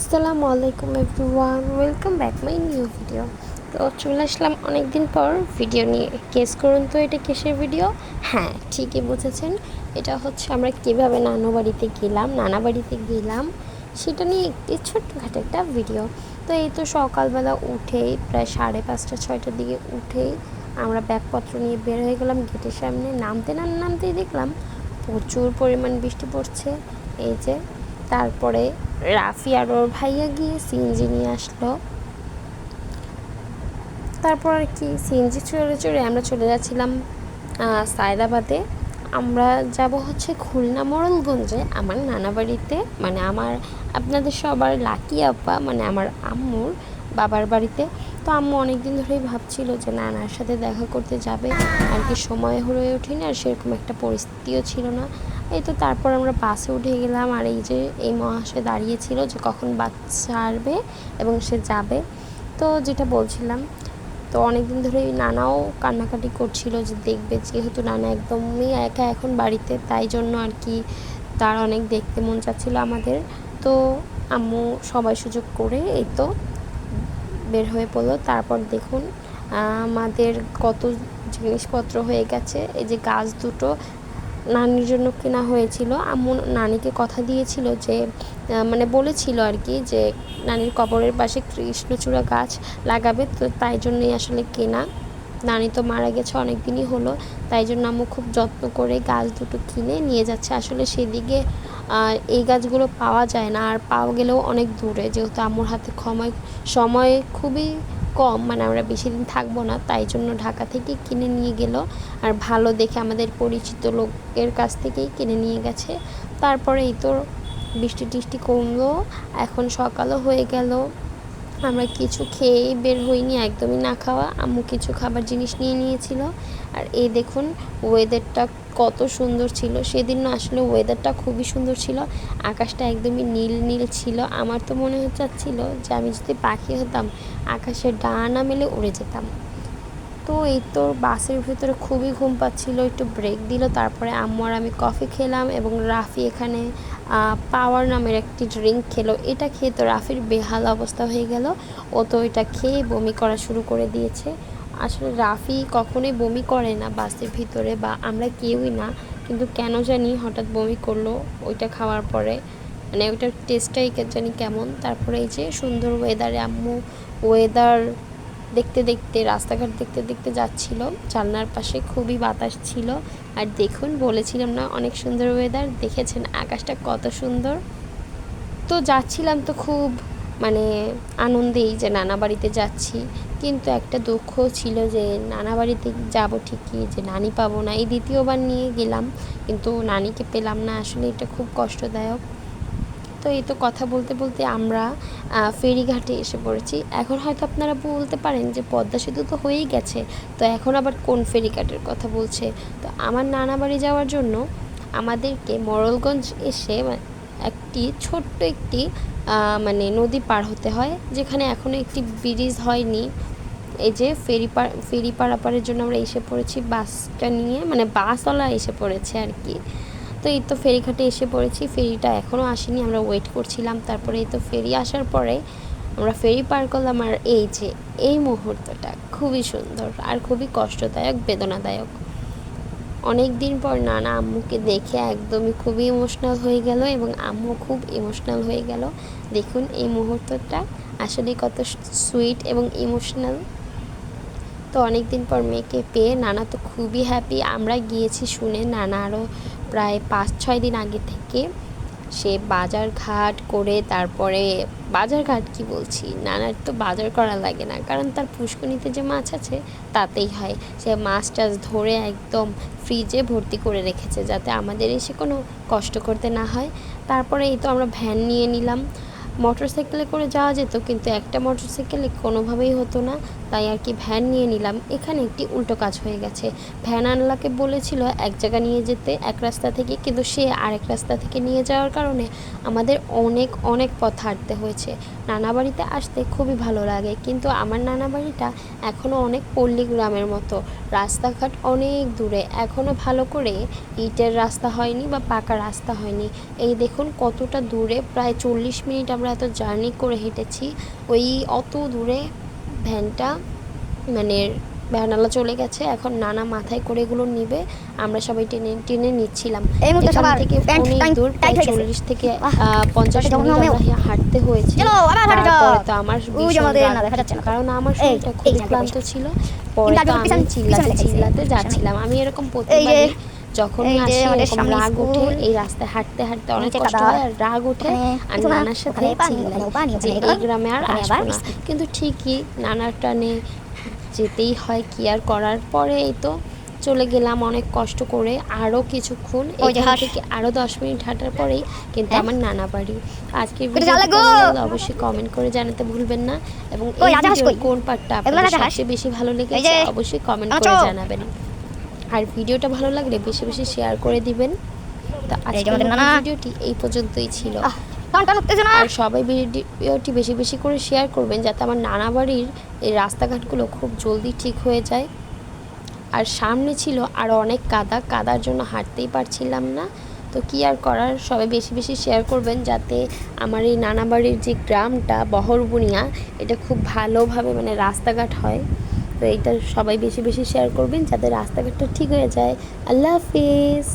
আসসালামু আলাইকুম everyone, welcome back my new video. তো চলে আসলাম অনেক দিন পর ভিডিও নিয়ে। গেস করুন তো এটা কিসের ভিডিও? হ্যাঁ, ঠিকই বুঝেছেন, এটা হচ্ছে আমরা কীভাবে নানা বাড়িতে গেলাম সেটা নিয়ে একটি ছোট্টখাটো একটা ভিডিও। তো এই তো সকালবেলা উঠেই প্রায় 5:30-6টার দিকে উঠেই আমরা ব্যাগপত্র নিয়ে বের হয়ে গেলাম গেটের সামনে। নামতেই দেখলাম প্রচুর পরিমাণ বৃষ্টি পড়ছে। এই যে তারপরে রাফি আর ওর ভাইয়া গিয়ে সিএনজি নিয়ে আসলো। তারপর আর কি সিএনজি চড়ে আমরা চলে যাচ্ছিলাম সায়দাবাদে। আমরা যাব হচ্ছে খুলনা মোড়লগঞ্জে আমার নানা বাড়িতে, মানে আপনাদের সবার লাকি আপা, মানে আমার আম্মুর বাবার বাড়িতে। তো আম্মু অনেক দিন ধরেই ভাবছিল যে নানার সাথে দেখা করতে যাবে, আর কি সময় হয়ে ওঠেনি, আর সেরকম একটা পরিস্থিতিও ছিল না। এই তো তারপর আমরা বাসে উঠে গেলাম, আর এই যে এই মহাশয় দাঁড়িয়েছিল যে কখন বাস ছাড়বে এবং সে যাবে। তো যেটা বলছিলাম, তো অনেক দিন ধরেই নানাও কান্নাকাটি করছিল যে দেখবে, যেহেতু নানা একদমই একা এখন বাড়িতে, তাই জন্য আর কি তার অনেক দেখতে মন চাচ্ছিল আমাদের। তো আম্মু সবাই সুযোগ করে এই তো বের হয়ে পড়লো। তারপর দেখুন আমাদের কত জিনিসপত্র হয়ে গেছে। এই যে গাছ দুটো নানির জন্য কেনা হয়েছিল। আম্মু নানিকে কথা দিয়েছিল যে মানে বলেছিল আর কি যে নানির কবরের পাশে কৃষ্ণচূড়া গাছ লাগাবে, তো তাই জন্যই আসলে কেনা। নানি তো মারা গেছে অনেক দিনই হলো, তাই জন্য আম্মু খুব যত্ন করে গাছ দুটো কিনে নিয়ে যাচ্ছে। আসলে সেদিকে এই গাছগুলো পাওয়া যায় না, আর পাওয়া গেলেও অনেক দূরে, যেহেতু আম্মুর হাতে সময় খুবই কম, মানে আমরা বেশি দিন থাকবো না, তাই জন্য ঢাকা থেকে কিনে নিয়ে গেল। আর ভালো দেখে আমাদের পরিচিত লোকের কাছ থেকেই কিনে নিয়ে গেছে। তারপরে এই তো বৃষ্টি টিষ্টি কমলো, এখন সকালও হয়ে গেল। আমরা কিছু খেয়েই বের হইনি, একদমই না খাওয়া। আম্মু কিছু খাবার জিনিস নিয়ে নিয়েছিল। আর এই দেখুন ওয়েদারটা কত সুন্দর ছিল। সেদিন না আসলে ওয়েদারটা খুবই সুন্দর ছিল, আকাশটা একদমই নীল নীল ছিল। আমার তো মনে হচ্ছিল যে আমি যদি পাখি হতাম, আকাশের ডানা মেলে উড়ে যেতাম। তো এই তো বাসের ভিতরে খুবই ঘুম পাচ্ছিল, একটু ব্রেক দিল। তারপরে আম্মু আর আমি কফি খেলাম, এবং রাফি এখানে পাওয়ার নামের একটি ড্রিঙ্ক খেলো। এটা খেয়ে তো রাফির বেহাল অবস্থা হয়ে গেল। ও তো এটা খেয়ে বমি করা শুরু করে দিয়েছে। আসলে রাফি কখনোই বমি করে না বাসের ভিতরে, বা আমরা কেউই না, কিন্তু কেন জানি হঠাৎ বমি করলো ওইটা খাওয়ার পরে, মানে ওইটার টেস্টটাই জানি কেমন। তারপরে এই যে সুন্দর ওয়েদারে আম্মু ওয়েদার রাস্তাঘাট দেখতে দেখতে যাচ্ছিল। জানলার পাশে খুবই বাতাস ছিল। আর দেখুন, বলেছিলাম না অনেক সুন্দর ওয়েদার, দেখেছেন আকাশটা কত সুন্দর। তো যাচ্ছিলাম তো খুব মানে আনন্দেই যে নানা বাড়িতে যাচ্ছি, কিন্তু একটা দুঃখ ছিল যে নানা বাড়িতে যাব ঠিকই, যে নানি পাবো না। এই দ্বিতীয়বার নিয়ে গেলাম, কিন্তু নানিকে পেলাম না। আসলে এটা খুব কষ্টদায়ক। তো এই তো কথা বলতে বলতে আমরা ফেরিঘাটে এসে পড়েছি। এখন হয়তো আপনারা বলতে পারেন যে পদ্মা সেতু তো হয়েই গেছে, তো এখন আবার কোন ফেরিঘাটের কথা বলছে। তো আমার নানা বাড়ি যাওয়ার জন্য আমাদেরকে মোড়লগঞ্জ এসে ছোট্ট একটি মানে নদী পার হতে হয়, যেখানে এখনও একটি ব্রিজ হয়নি। এই যে ফেরি পারাপারের জন্য আমরা এসে পড়েছি বাসটা নিয়ে, মানে বাসওয়ালা এসে পড়েছে আর কি। তো এই তো ফেরিঘাটে এসে পড়েছি, ফেরিটা এখনও আসেনি, আমরা ওয়েট করছিলাম। তারপরে এই তো ফেরি আসার পরে আমরা ফেরি পার করলাম। আর এই যে এই মুহূর্তটা খুবই সুন্দর আর খুবই কষ্টদায়ক, বেদনাদায়ক। অনেক দিন পর নানা আম্মুকে দেখে একদমই খুবই ইমোশনাল হয়ে গেল, এবং আম্মু খুব ইমোশনাল হয়ে গেল। দেখুন এই মুহূর্তটা আসলে কত সুইট এবং ইমোশনাল। তো অনেক দিন পর মেয়েকে পেয়ে নানা তো খুবই হ্যাপি। আমরা গিয়েছি শুনে নানা আরও প্রায় 5-6 দিন আগে থেকে সে বাজার ঘাট করে, তারপরে বাজার ঘাট কি বলছি, নানার তো বাজার করা লাগে না, কারণ তার পুষ্কনিতে যে মাছ আছে তাতেই হয়। সে মাছ টাছ ধরে একদম ফ্রিজে ভর্তি করে রেখেছে, যাতে আমাদের এসে কোনো কষ্ট করতে না হয়। তারপরে এই তো আমরা ভ্যান নিয়ে নিলাম। মোটরসাইকেলে করে যাওয়া যেত, কিন্তু একটা মোটরসাইকেলে কোনোভাবেই হতো না, তাই আর কি ভ্যান নিয়ে নিলাম। এখানে একটি উল্টো কাজ হয়ে গেছে। ভ্যান আনলাকে বলেছিল এক জায়গা নিয়ে যেতে এক রাস্তা থেকে, কিন্তু সে আরেক রাস্তা থেকে নিয়ে যাওয়ার কারণে আমাদের অনেক অনেক পথ হাঁটতে হয়েছে। নানা বাড়িতে আসতে খুবই ভালো লাগে, কিন্তু আমার নানা বাড়িটা এখনও অনেক পল্লী গ্রামের মতো, রাস্তাঘাট অনেক দূরে, এখনও ভালো করে ইটের রাস্তা হয়নি বা পাকা রাস্তা হয়নি। এই দেখুন কতটা দূরে, প্রায় 40 মিনিট আমরা আমরা এত জার্নি করে হেঁটেছি, ওই অত দূরে ভ্যানটা মানে ভ্যানালা চলে গেছে, এখন নানা মাথায় করে এগুলো নিবে, আমরা সবাই টেনে টেনে নিচ্ছিলাম। এখান থেকে অনেক দূর, প্রায় 40 থেকে 50 মিনিট আমরা হাঁটতে হয়েছে। তারপরে তো আমার ভীষণ রাগ উঠেছে, কারণ আমার শরীরটা খুবই ক্লান্ত ছিল। পরে তো আমি চিল্লাতে চিল্লাতে যাচ্ছিলাম। আমি এরকম প্রতিবারই যখনই আসি এরকম রাগ উঠে, এই রাস্তায় হাঁটতে হাঁটতে অনেক কষ্ট হয় আর রাগ উঠে, আর নানার সাথে চিল্লাই যে এই গ্রামে আর আসবো না। কিন্তু ঠিকই নানার টানে যেতেই হয়, কি আর করার। পরে এই তো চলে গেলাম অনেক কষ্ট করে, আরও কিছুক্ষণ এখান থেকে আরও 10 মিনিট হাঁটার পরেই কিন্তু আমার নানা বাড়ি। আজকের ভিডিও অবশ্যই কমেন্ট করে জানাতে ভুলবেন না, এবং এই ভিডিওর কোন পার্টটা আপনাদের সবচেয়ে বেশি ভালো লেগেছে অবশ্যই কমেন্ট করে জানাবেন। আর ভিডিওটা ভালো লাগলে বেশি বেশি শেয়ার করে দিবেন। তো আজকের ভিডিওটি এই পর্যন্তই ছিল। আর সবাই ভিডিওটি বেশি বেশি করে শেয়ার করবেন, যাতে আমার নানা বাড়ির এই রাস্তাঘাটগুলো খুব জলদি ঠিক হয়ে যায়। আর সামনে ছিল আরও অনেক কাদার জন্য হাঁটতেই পারছিলাম না। তো কি আর করার, সবাই বেশি বেশি শেয়ার করবেন, যাতে আমার এই নানা বাড়ির যে গ্রামটা বহরবুনিয়া, এটা খুব ভালোভাবে মানে রাস্তাঘাট হয়। তো এইটা সবাই বেশি বেশি শেয়ার করবেন, যাতে রাস্তাঘাটটা ঠিক হয়ে যায়। আল্লাহ হাফিজ।